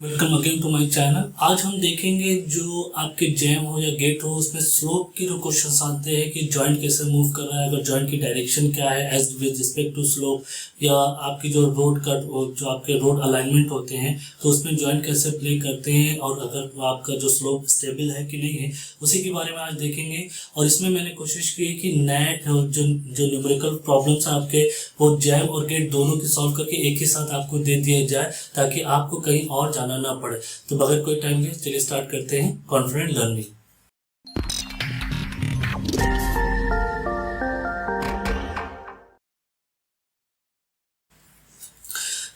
Welcome again to my channel. आज हम देखेंगे जो आपके जैम हो या गेट हो उसमें स्लोप के जो क्वेश्चंस आते हैं कि जॉइंट कैसे मूव कर रहा है, अगर जॉइंट की डायरेक्शन क्या है as with respect to slope, या आपकी जो रोड का जो आपके रोड अलाइनमेंट होते हैं तो उसमें जॉइंट कैसे प्ले करते हैं, और अगर आपका जो स्लोप स्टेबल है कि नहीं है उसी के बारे में आज देखेंगे। और इसमें मैंने कोशिश की है कि नए जो न्यूमेरिकल प्रॉब्लम्स हैं आपके वो जैम और गेट दोनों की सॉल्व करके एक ही साथ आपको दे दिया जाए ताकि आपको कहीं और जाना ना पड़े। तो बगैर कोई टाइम वेस्ट चलिए स्टार्ट करते हैं कॉन्फिडेंट लर्निंग।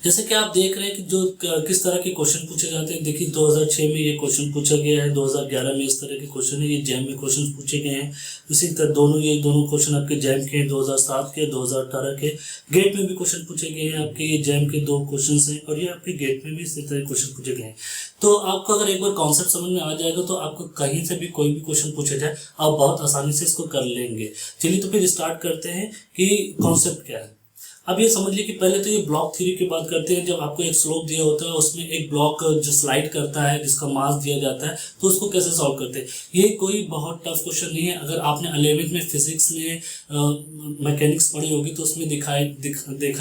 जैसे कि आप देख रहे हैं कि जो किस तरह के क्वेश्चन पूछे जाते हैं। देखिए 2006 में ये क्वेश्चन पूछा गया है, 2011 में इस तरह के क्वेश्चन है, ये जैम में क्वेश्चन पूछे गए हैं। इसी तरह ये दोनों क्वेश्चन आपके जैम के 2007 के 2018 के। गेट में भी क्वेश्चन पूछे गए हैं आपके, ये जैम के दो क्वेश्चन हैं और ये आपके गेट में भी इसी तरह क्वेश्चन पूछे गए हैं। तो आपको अगर एक बार कॉन्सेप्ट समझ में आ जाएगा तो आपको कहीं से भी कोई भी क्वेश्चन पूछा जाए आप बहुत आसानी से इसको कर लेंगे। चलिए तो फिर स्टार्ट करते हैं कि कॉन्सेप्ट क्या है। अब ये समझ लीजिए कि पहले तो ये ब्लॉक थ्योरी की बात करते हैं। जब आपको एक स्लोप दिया होता है उसमें एक ब्लॉक जो स्लाइड करता है जिसका मास दिया जाता है तो उसको कैसे सॉल्व करते हैं। ये कोई बहुत टफ क्वेश्चन नहीं है। अगर आपने 11वीं में फिजिक्स में मैकेनिक्स पढ़ी होगी तो उसमें देखा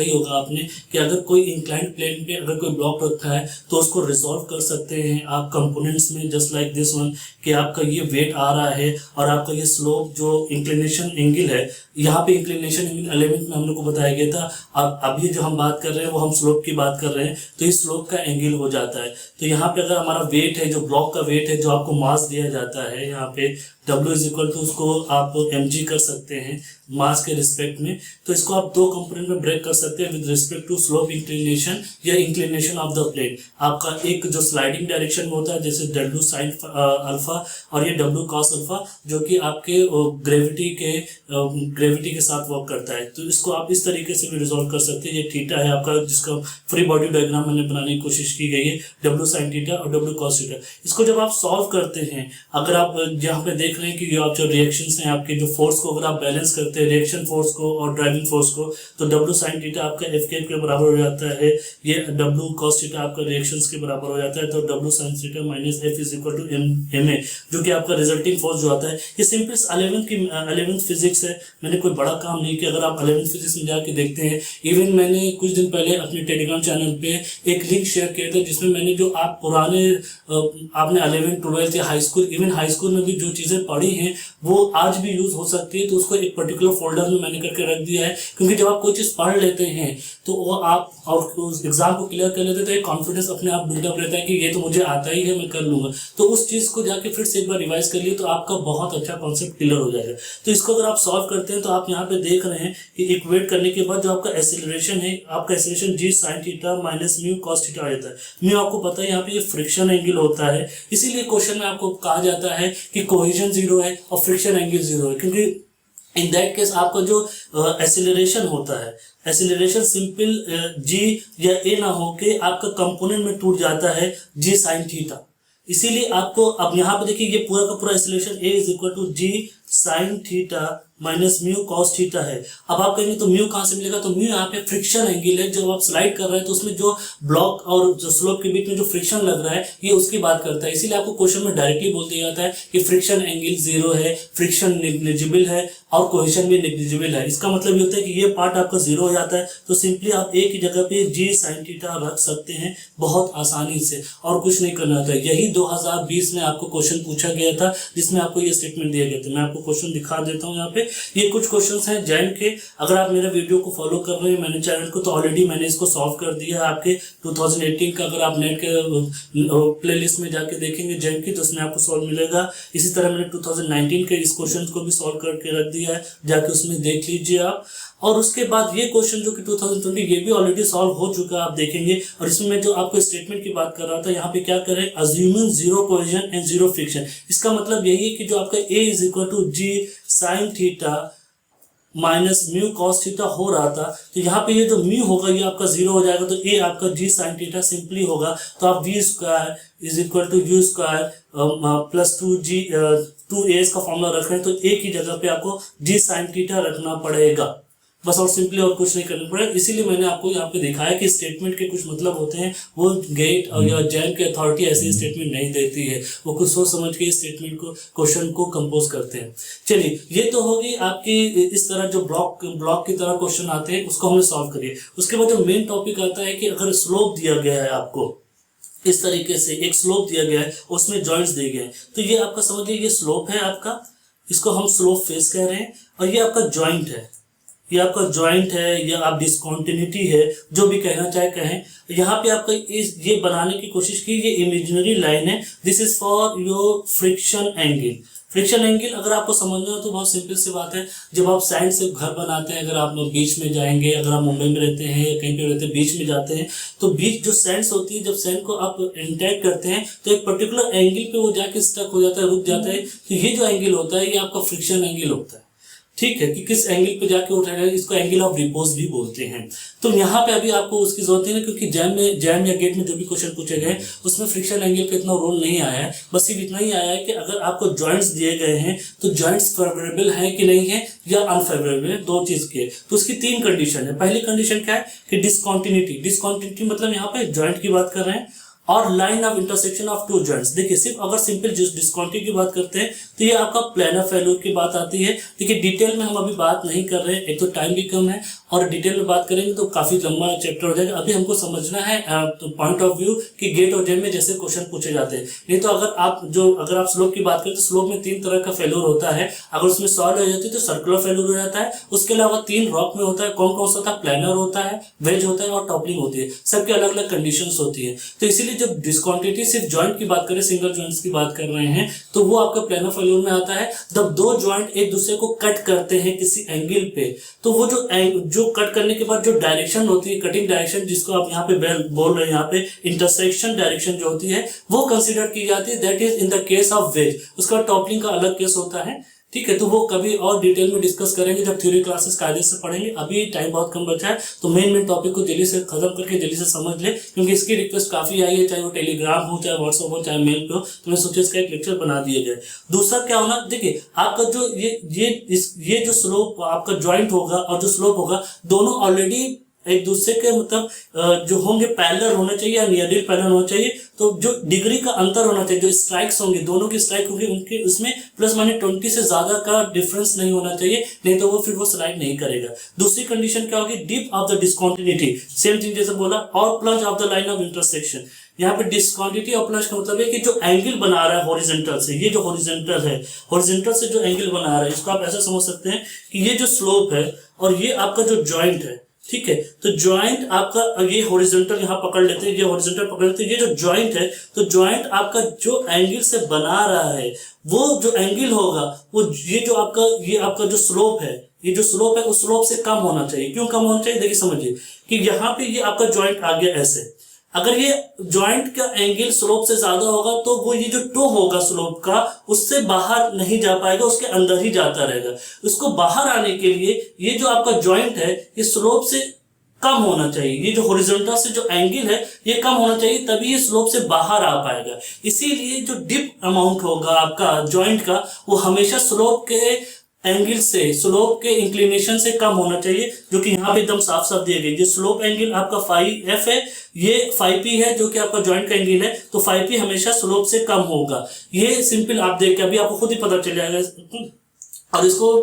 ही होगा आपने कि अगर कोई इंक्लाइंड प्लेन पे अगर कोई ब्लॉक रखा है तो उसको रिजॉल्व कर सकते हैं आप कंपोनेंट्स में, जस्ट लाइक दिस वन, कि आपका ये वेट आ रहा है और आपका ये स्लोप जो इंक्लिनेशन एंगल है, यहाँ पे इंक्लिनेशन एंगल 11वीं में हम लोग को बताया गया था। अब ये जो हम बात कर रहे हैं वो हम स्लोप की बात कर रहे हैं तो इस स्लोप का एंगल हो जाता है। तो यहाँ पे अगर हमारा वेट है, जो ब्लॉक का वेट है, जो आपको मास दिया जाता है यहाँ पे W इज इक्वल टू, उसको आप mg कर सकते हैं मास के रिस्पेक्ट में। तो इसको आप दो कंपोनेंट में ब्रेक कर सकते हैं with respect to slope inclination या इंक्लिनेशन ऑफ द प्लेन। आपका एक जो स्लाइडिंग डायरेक्शन में होता है जैसे W साइन अल्फा और ये W कॉस अल्फा जो कि आपके ग्रेविटी के साथ वर्क करता है। तो इसको आप इस तरीके से भी रिजॉल्व कर सकते हैं। ये थीटा है आपका जिसका फ्री बॉडी डायग्राम मैंने बनाने की कोशिश की गई है, W साइन थीटा और W कॉस थीटा। इसको जब आप सॉल्व करते हैं, अगर आप यहाँ पे देख रहे हैं कि आप जो रिएक्शंस हैं आपके जो फोर्स को अगर आप बैलेंस करते हैं रिएक्शन फोर्स को और ड्राइविंग फोर्स को, तो W साइन थीटा आपका F के बराबर हो जाता है, ये W cos थीटा आपका रिएक्शंस के बराबर हो जाता है। तो W sine theta minus F is equal to ma जो कि आपका रिजल्टिंग फोर्स जो आता है। ये सिंपल 11वीं फिजिक्स है, मैंने कोई बड़ा काम नहीं किया। अगर आप 11वीं फिजिक्स में जाके देखते हैं, इवन मैंने कुछ दिन पहले अपने टेलीग्राम चैनल पे एक लिंक शेयर किया था जिसमें मैंने जो आप पुराने आपने 11वीं 12th या high school, even high school में भी जो चीज़ें पढ़ी हैं वो आज भी यूज हो सकती है। तो उसको एक पर्टिकुलर फोल्डर में मैंने करके रख दिया है, क्योंकि जब आप कोई चीज़ पढ़ लेते हैं तो वो आप और उस एग्जाम को क्लियर कर लेते हैं तो एक कॉन्फिडेंस अपने आप बिल्डअप रहता है कि ये तो मुझे आता ही है, मैं कर लूंगा। तो उस चीज़ को जाके फिर से एक बार रिवाइज कर लिए तो आपका बहुत अच्छा कॉन्सेप्ट क्लियर हो जाएगा। तो इसको अगर आप सॉल्व करते हैं तो आप यहाँ पे देख रहे हैं कि इक्वेट करने के बाद जो आपका एक्सेलरेशन है, आपका acceleration g sin theta minus mu cos theta आ जाता है। म्यू आपको पता है यहाँ पे ये फ्रिक्शन एंगल होता है, इसीलिए क्वेश्चन में आपको कहा जाता है कि कोहेजन 0 है और फ्रिक्शन एंगल 0 है, क्योंकि इन दैट केस आपका जो एक्सेलरेशन होता है, एक्सेलरेशन सिंपल g या a ना हो के आपका कंपोनेंट में टूट जाता है g sin थीटा। इसीलिए आपको अब यहाँ पे देखिए ये पूरा का पूरा acceleration a is equal to g sin theta minus mu cos theta है। अब आप कहेंगे तो म्यू कहाँ से मिलेगा, तो म्यू यहाँ पे फ्रिक्शन एंगल है। जब आप स्लाइड कर रहे हैं तो उसमें जो ब्लॉक और जो स्लोप के बीच में जो फ्रिक्शन लग रहा है ये उसकी बात करता है। इसीलिए आपको क्वेश्चन में डायरेक्टली बोल दिया जाता है कि फ्रिक्शन एंगल 0 है, फ्रिक्शन नेग्लिजिबल है और कोहेजन भी नेग्लिजिबल है। इसका मतलब ये होता है कि ये पार्ट आपका 0 हो जाता है। तो सिंपली आप एक ही जगह पे g sin थीटा रख सकते हैं बहुत आसानी से, और कुछ नहीं करना होता है। यही 2020 में आपको क्वेश्चन पूछा गया था जिसमें आपको ये स्टेटमेंट दिया गया था। मैं आपको क्वेश्चन दिखा देता हूँ। यहाँ पे ये कुछ क्वेश्चंस हैं जैम के। अगर आप मेरे वीडियो को फॉलो कर रहे हैं मैंने चैनल को, तो ऑलरेडी मैंने इसको सॉल्व कर दिया है आपके 2018 का। अगर आप नेट के प्लेलिस्ट में जाके देखेंगे जैम की तो उसमें आपको सॉल्व मिलेगा। इसी तरह मैंने 2019 के इस क्वेश्चन को भी सॉल्व करके रख दिया है, जाके उसमें देख लीजिए आप। और उसके बाद ये क्वेश्चन जो कि 2020 ये भी ऑलरेडी सॉल्व हो चुका है, आप देखेंगे। और इसमें मैं जो आपको स्टेटमेंट की बात कर रहा था, यहाँ पे क्या करें, अज्यूमिंग 0 कोहेजन एंड 0 फ्रिक्शन। इसका मतलब यही है कि जो आपका a is equal to g sin theta minus mu cos theta हो रहा था, तो यहाँ पे ये जो म्यू होगा ये आपका 0 हो जाएगा, तो a आपका g sin थीटा सिंपली होगा। तो आप v square is equal to u square plus 2a का फॉर्मूला रख रहे हैं तो a की जगह पे आपको g sin थीटा रखना पड़ेगा। बस, और सिंपली और कुछ नहीं करना पड़ेगा। इसीलिए मैंने आपको यहाँ पे दिखाया कि स्टेटमेंट के कुछ मतलब होते हैं, वो गेट और या जैम की अथॉरिटी ऐसे स्टेटमेंट नहीं देती है, वो कुछ सोच समझ के स्टेटमेंट को क्वेश्चन को कंपोज करते हैं। चलिए, ये तो होगी आपकी इस तरह जो ब्लॉक की तरह क्वेश्चन आते हैं उसको हमने सॉल्व करिए। उसके बाद जो मेन टॉपिक आता है कि अगर स्लोप दिया गया है आपको इस तरीके से, एक स्लोप दिया गया है उसमें जॉइंट्स दिए गए हैं, तो ये आपका समझिए ये स्लोप है आपका, इसको हम स्लोप फेस कह रहे हैं, और ये आपका जॉइंट है, ये आपका जॉइंट है या आप डिस्कंटिन्यूटी है, जो भी कहना चाहे कहें। यहाँ पे आपका ये बनाने की कोशिश की, ये इमेजिनरी लाइन है, this is for your friction angle. Friction angle अगर आपको समझना हो तो बहुत सिंपल सी बात है, जब आप साइड से घर बनाते हैं, अगर आप लोग बीच में जाएंगे, अगर आप मुंबई में रहते हैं या कहीं पे रहते हैं, बीच में जाते हैं, तो बीच जो सैंड्स होती है, जब सैंड को आप इंटैक्ट करते हैं तो एक पर्टिकुलर एंगल पे वो जाके स्टक हो जाता है, रुक जाता है, तो ये जो एंगल होता है ये आपका फ्रिक्शन एंगल होता है। ठीक है, कि किस एंगल पे जाके उठाएगा, इसको एंगल ऑफ रिपोज भी बोलते हैं। तो यहाँ पे अभी आपको उसकी जरूरत नहीं है, क्योंकि जैम या गेट में जो भी क्वेश्चन पूछे गए उसमें फ्रिक्शन एंगल का इतना रोल नहीं आया है। बस सिर्फ इतना ही आया है कि अगर आपको जॉइंट्स दिए गए हैं तो जॉइंट्स फेवरेबल है कि नहीं है या अनफेवरेबल है, दो चीज के, तो उसकी तीन कंडीशन है। पहली कंडीशन क्या है कि डिस्कंटिन्यूटी मतलब यहाँ पे जॉइंट की बात कर रहे हैं, और line of intersection of two joints. देखिए, सिर्फ अगर सिंपल डिस्कंटिन्यूटी की बात करते हैं तो ये आपका प्लानर फेल्योर की बात आती है। देखिए, डिटेल में हम अभी बात नहीं कर रहे हैं, एक तो टाइम भी कम है, और डिटेल में बात करेंगे तो काफी लंबा चैप्टर हो जाएगा। अभी हमको समझना है पॉइंट ऑफ व्यू कि गेट और जैम में जैसे क्वेश्चन पूछे जाते हैं। नहीं तो अगर आप स्लोप की बात करें तो स्लोप में 3 तरह का फेल्योर होता है, अगर उसमें सॉल्व हो जाती है तो सर्कुलर फेल्योर हो जाता है। उसके अलावा 3 रॉक में होता है, कौन कौन सा होता है, प्लानर होता है, वेज होता है और टॉपलिंग होती है। सबके अलग अलग कंडीशंस होती है। तो इसीलिए जब डिस्कंटिन्यूटी सिर्फ जॉइंट की बात करें, सिंगल जॉइंट्स की बात कर रहे हैं, तो वो आपका प्लानर फेल्योर में आता है। जब 2 जॉइंट एक दूसरे को कट करते हैं किसी एंगल पे, तो वो जो कट करने के बाद जो डायरेक्शन होती है, कटिंग डायरेक्शन, जिसको आप यहाँ पे बोल रहे हैं, यहाँ पे इंटरसेक्शन डायरेक्शन जो होती है वो कंसीडर की जाती है। That is in the case of ways. उसका टॉपलिंग का अलग केस होता है। ठीक है, तो वो कभी और डिटेल में डिस्कस करेंगे जब थ्योरी क्लासेस कायदे से पढ़ेंगे। अभी टाइम बहुत कम बचा है, तो मेन टॉपिक को जल्दी से खत्म करके जल्दी से समझ ले, क्योंकि इसकी रिक्वेस्ट काफी आई है, चाहे वो टेलीग्राम हो, चाहे व्हाट्सएप हो, चाहे मेल पे हो, तो मैं सोचा इसका एक लेक्चर बना दिया जाए। दूसरा क्या होना, देखिए आपका जो ये जो स्लोप आपका ज्वाइंट होगा और जो स्लोप होगा, दोनों ऑलरेडी एक दूसरे के मतलब जो होंगे पैरेलल होना चाहिए या नियरली पैरेलल होना चाहिए। तो जो डिग्री का अंतर होना चाहिए, जो स्ट्राइक्स होंगे, दोनों की स्ट्राइक होंगे, उनके उसमें +-20 से ज्यादा का डिफरेंस नहीं होना चाहिए, नहीं तो वो फिर वो स्लाइड नहीं करेगा। दूसरी कंडीशन क्या होगी, dip of the discontinuity, same thing जैसे बोला, और plunge of the line of intersection. यहाँ पे डिस्कंटिन्यूटी और प्लंज का मतलब है कि जो एंगल बना रहा है हॉरिजॉन्टल से, ये जो हॉरिजॉन्टल है, हॉरिजॉन्टल से जो एंगल बना रहा है, इसको आप ऐसा समझ सकते हैं कि ये जो स्लोप है और ये आपका जो जॉइंट है, ठीक है, तो जॉइंट आपका, ये हॉरिजॉन्टल यहाँ पकड़ लेते हैं, ये हॉरिजॉन्टल पकड़ लेते हैं, ये जो जॉइंट है, तो जॉइंट आपका जो एंगल से बना रहा है, वो जो एंगल होगा, वो ये आपका जो स्लोप है, ये जो स्लोप है उस स्लोप से कम होना चाहिए। क्यों कम होना चाहिए, देखिए समझिए कि यहाँ पे ये आपका जॉइंट आ गया ऐसे, अगर ये जॉइंट का एंगल स्लोप से ज्यादा होगा तो वो ये जो टो होगा स्लोप का, उससे बाहर नहीं जा पाएगा, उसके अंदर ही जाता रहेगा। उसको बाहर आने के लिए ये जो आपका जॉइंट है, ये स्लोप से कम होना चाहिए, ये जो हॉरिजॉन्टल से जो एंगल है ये कम होना चाहिए, तभी ये स्लोप से बाहर आ पाएगा। इसीलिए जो डिप अमाउंट होगा आपका जॉइंट का, वो हमेशा स्लोप के एंगल से, स्लोप के इंक्लिनेशन से कम होना चाहिए, जो कि यहाँ पे एकदम साफ साफ दिए गए। ये स्लोप एंगल आपका φf है, ये φp है जो कि आपका जॉइंट का एंगल है, तो φp हमेशा स्लोप से कम होगा। ये सिंपल आप देख के अभी आपको खुद ही पता चल जाएगा। और इसको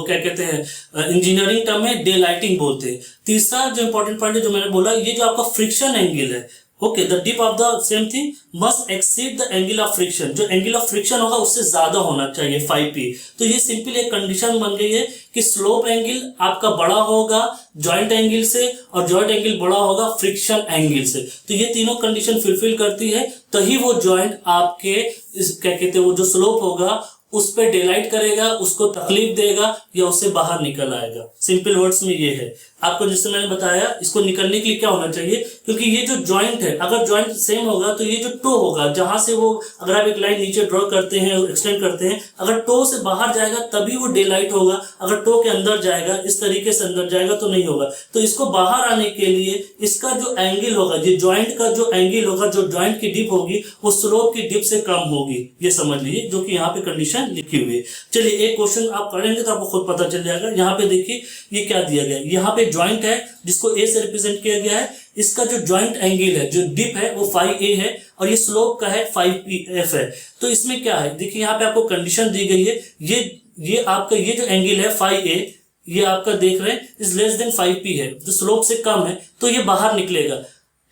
क्या कहते हैं, इंजीनियरिंग टर्म में डे लाइटिंग बोलते हैं। तीसरा जो इंपॉर्टेंट पॉइंट है जो मैंने बोला, ये जो आपका फ्रिक्शन एंगल है, okay, the dip of the same thing must exceed the angle of friction. जो एंगल ऑफ फ्रिक्शन होगा उससे ज्यादा होना चाहिए φp। तो ये सिंपल एक कंडीशन बन गई है कि स्लोप एंगल आपका बड़ा होगा जॉइंट एंगल से, और जॉइंट एंगल बड़ा होगा फ्रिक्शन एंगल से। तो ये तीनों कंडीशन फुलफिल करती है, तभी वो जॉइंट आपके क्या कहते हैं, वो जो स्लोप होगा उस पर डेलाइट करेगा, उसको तकलीफ देगा या उससे बाहर निकल आएगा। सिंपल वर्ड्स में ये है। आपको जिससे मैंने बताया, इसको निकलने के लिए क्या होना चाहिए, क्योंकि ये जो जॉइंट है, अगर जॉइंट सेम होगा तो ये जो टो होगा, जहां से वो, अगर आप एक लाइन नीचे ड्रॉ करते हैं और एक्सटेंड करते हैं, अगर टो से बाहर जाएगा तभी वो डे लाइट होगा, अगर टो के अंदर जाएगा, इस तरीके से अंदर जाएगा तो नहीं होगा। तो इसको बाहर आने के लिए इसका जो एंगल होगा, ये जॉइंट का जो एंगल होगा, जो जॉइंट की डिप होगी वो स्लोप की डिप से कम होगी, ये समझ लीजिए, जो कि यहाँ पे कंडीशन लिखी हुई है। चलिए एक क्वेश्चन आप करेंगे तो आपको खुद पता चल जाएगा। यहाँ पे देखिए ये क्या दिया गया है, यहाँ पे जॉइंट है जिसको ए से रिप्रेजेंट किया गया है, इसका जो जॉइंट एंगल है, जो डिप है वो 5a है और ये स्लोप का है 5pf है। तो इसमें क्या है, देखिए यहाँ पे आपको कंडीशन दी गई है, ये आपका ये जो एंगल है 5a, ये आपका देख रहे हैं इज लेस देन 5p है, जो स्लोप से कम है तो ये बाहर निकलेगा।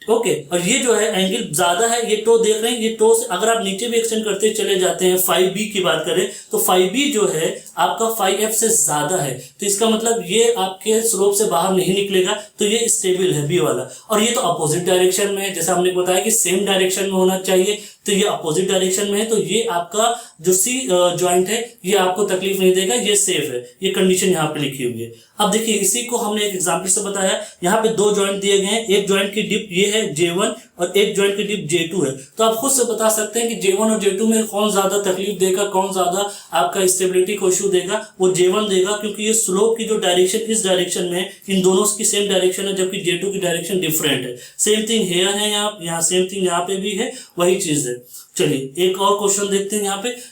ओके, और ये जो है एंगल ज्यादा है, ये टो देख रहे हैं, ये टो से अगर आप नीचे भी एक्सटेंड करते चले जाते हैं, 5b की बात करें तो 5b जो है आपका 5f से ज्यादा है, तो इसका मतलब ये आपके स्लोप से बाहर नहीं निकलेगा, तो ये स्टेबल है बी वाला। और ये तो अपोजिट डायरेक्शन में है, जैसा हमने बताया कि सेम डायरेक्शन में होना चाहिए, तो ये अपोजिट डायरेक्शन में है, तो ये आपका जो सी जॉइंट है ये आपको तकलीफ नहीं देगा, ये सेफ है, ये कंडीशन यहाँ पे लिखी हुई है। अब देखिए इसी को हमने एक एग्जांपल से बताया, यहाँ पे दो जॉइंट दिए गए हैं, एक जॉइंट की डिप ये है J1 और एक जॉइंट की डिप J2 है, तो आप खुद से बता सकते हैं कि J1 और J2 में कौन ज्यादा तकलीफ देगा, कौन ज्यादा आपका स्टेबिलिटी को इश्यू देगा, वो J1 देगा, क्योंकि ये स्लोप की जो डायरेक्शन इस डायरेक्शन में है, इन दोनों की सेम डायरेक्शन है, जबकि J2 की डायरेक्शन डिफरेंट है। सेम थिंग हेयर है, यहाँ सेम थिंग यहाँ पे भी है, वही चीज है। चलिए एक और क्वेश्चन देखते हैं।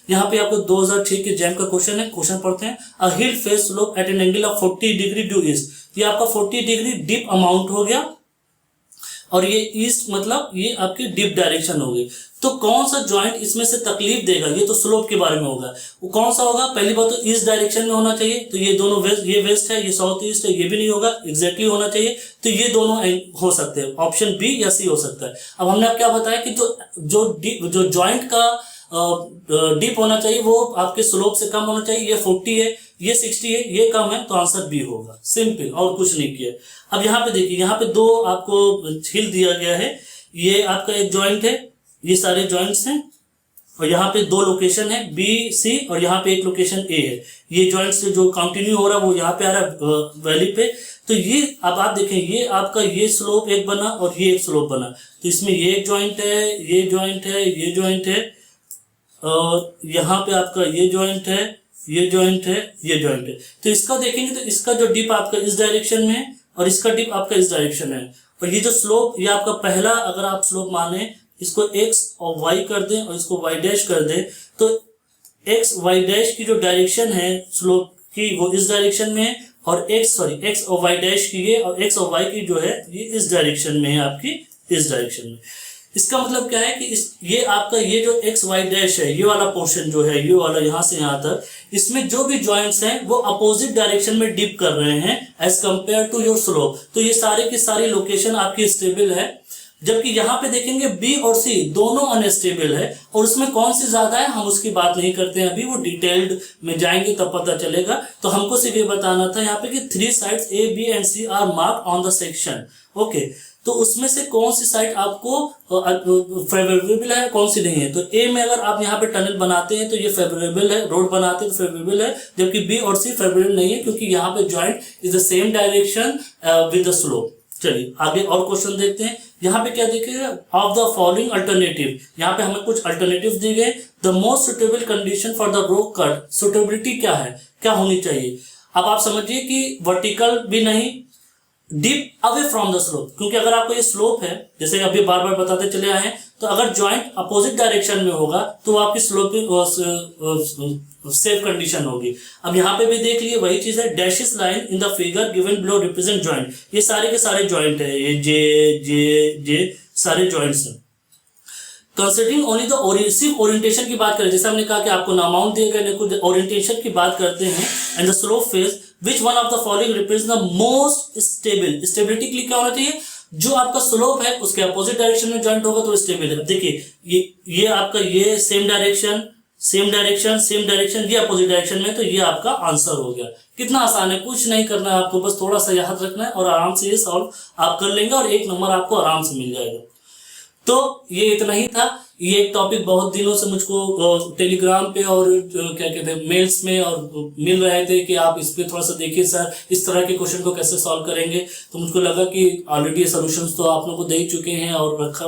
यहाँ पे आपको 2006 के जैम का क्वेश्चन है, क्वेश्चन पढ़ते हैं। A hill face slope at an angle of 40 degree to east, ये आपका 40 डिग्री डिप अमाउंट हो गया, और ये ईस्ट मतलब ये आपकी डिप डायरेक्शन होगी। तो कौन सा जॉइंट इसमें से तकलीफ देगा, ये तो स्लोप के बारे में होगा, वो कौन सा होगा, पहली बात तो ईस्ट डायरेक्शन में होना चाहिए, तो ये दोनों वेस्ट, ये वेस्ट है, ये साउथ ईस्ट है, ये भी नहीं होगा, एग्जैक्टली होना चाहिए, तो ये दोनों हो सकते हैं, ऑप्शन बी या सी हो सकता है। अब हमने आप क्या बताया कि जो जॉइंट का डीप होना चाहिए वो आपके स्लोप से कम होना चाहिए, ये 40 है, ये 60 है, ये कम है, तो आंसर बी होगा, सिंपल, और कुछ नहीं किया। अब यहाँ पे देखिए, यहाँ पे दो आपको हिल दिया गया है, ये आपका एक जॉइंट है, ये सारे जॉइंट्स हैं, और यहाँ पे दो लोकेशन है बी सी, और यहाँ पे एक लोकेशन ए है। ये जॉइंट से जो कंटिन्यू हो रहा है वो यहाँ पे आ रहा है वैली पे, तो ये अब आप देखें, ये आपका ये स्लोप एक बना और ये एक स्लोप बना, तो इसमें ये एक जॉइंट है, ये जॉइंट है, ये जॉइंट है, और यहाँ पे आपका ये जॉइंट है, ये जॉइंट है, ये जॉइंट है। तो इसका देखेंगे तो इसका जो डिप आपका इस डायरेक्शन में है और इसका डिप आपका इस डायरेक्शन में है, और ये जो स्लोप, ये आपका पहला अगर आप स्लोप माने, इसको x और y कर दें और इसको y डैश कर दें, तो x y डैश की जो डायरेक्शन है स्लोप की वो इस डायरेक्शन में है, और x और y डैश की ये, और x और y की जो है ये इस डायरेक्शन में है, आपकी इस डायरेक्शन में। इसका मतलब क्या है कि ये आपका ये जो एक्स वाई डैश है, ये वाला पोर्शन जो है, ये वाला यहाँ से यहाँ तक, इसमें जो भी जॉइंट्स हैं वो अपोजिट डायरेक्शन में डिप कर रहे हैं as compare to your slope, तो ये सारे की सारी लोकेशन आपकी स्टेबल है। जबकि यहाँ पे देखेंगे बी और सी दोनों अनस्टेबल है, और उसमें कौन सी ज्यादा है हम उसकी बात नहीं करते हैं अभी, वो डिटेल्ड में जाएंगे तब पता चलेगा। तो हमको सिर्फ ये बताना था यहाँ पे कि 3 sides A B and C are marked on the section. Okay, तो उसमें से कौन सी साइड आपको फेवरेबल है, कौन सी नहीं है। तो ए में अगर आप यहाँ पे टनल बनाते हैं तो ये फेवरेबल है, रोड बनाते हैं तो फेवरेबल है, जबकि बी और सी फेवरेबल नहीं है, क्योंकि यहाँ पे joint is the same direction with the slope. चलिए आगे और क्वेश्चन देखते हैं। यहाँ पे क्या देखिएगा, ऑफ द फॉलोइंग अल्टरनेटिव, यहाँ पे हमें कुछ अल्टरनेटिव दिए गए। The most suitable condition for the rock cut, suitability क्या है, क्या होनी चाहिए। अब आप समझिए कि वर्टिकल भी नहीं, deep away from the slope, क्योंकि अगर आपको ये स्लोप है, जैसे अभी बार बार बताते चले आए हैं, तो अगर जॉइंट अपोजिट डायरेक्शन में होगा तो आपकी स्लोपिंग सेफ कंडीशन होगी। अब यहाँ पे भी देख लिए वही चीज है, dashes line in the figure given below represent joint, ये सारे के सारे जॉइंट है, ये जे जे जे सारे जॉइंट्स हैं। कंसिडरिंग ओनली द सिर्फ ओरिएंटेशन की बात करें, जैसे हमने कहा कि आपको अमाउंट दिए गए, कुछ ओरिएंटेशन की बात करते हैं, and the slope face which one of the following represent the most stable, stability के लिए क्या होना चाहिए, जो आपका स्लोप है उसके अपोजिट डायरेक्शन में जॉइंट होगा तो स्टेबल है। देखिए ये आपका ये same direction same direction same direction, ये अपोजिट डायरेक्शन में, तो ये आपका आंसर हो गया। कितना आसान है, कुछ नहीं करना है आपको, बस थोड़ा सा याद रखना है और आराम से ये सॉल्व आप कर लेंगे और 1 नंबर आपको आराम से मिल जाएगा। तो ये इतना ही था। ये एक टॉपिक बहुत दिनों से मुझको टेलीग्राम पे और क्या कहते हैं मेल्स में और मिल रहे थे कि आप इस पे थोड़ा सा देखिए सर, इस तरह के क्वेश्चन को कैसे सॉल्व करेंगे। तो मुझको लगा कि ऑलरेडी सॉल्यूशंस तो आप लोगों को दे ही चुके हैं और रखा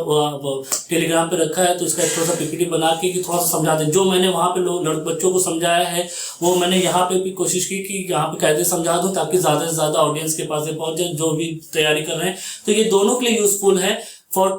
टेलीग्राम पे रखा है, तो इसका थोड़ा सा पीपीटी बना के कि थोड़ा सा समझा दें। जो मैंने वहाँ पे बच्चों को समझाया है वो मैंने यहाँ पे भी कोशिश की कि यहाँ पे कायदे समझा दूँ, ताकि ज्यादा से ज्यादा ऑडियंस के पास पहुंच जाए जो भी तैयारी कर रहे हैं। तो ये दोनों के लिए यूजफुल है for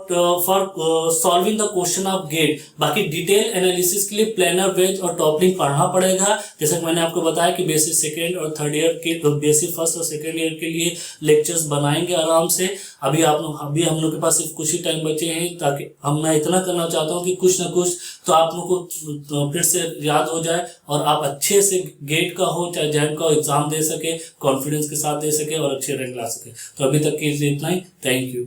solving the question of GATE. बाकी डिटेल एनालिसिस के लिए प्लानर, वेज और टॉपलिंग पढ़ना पड़ेगा। जैसे कि मैंने आपको बताया कि बेसिक सेकेंड और थर्ड ईयर के, बेसिक फर्स्ट और सेकेंड ईयर के लिए लेक्चर्स बनाएंगे आराम से। अभी हम लोग के पास सिर्फ कुछ ही टाइम बचे हैं, ताकि मैं इतना करना चाहता हूँ कि कुछ ना कुछ तो आप लोग को फिर से याद हो जाए और आप अच्छे से गेट का हो चाहे जैम का हो एग्जाम दे सके, कॉन्फिडेंस के साथ दे सके और अच्छे रैंक ला सके। तो अभी तक के लिए इतना ही। Thank you.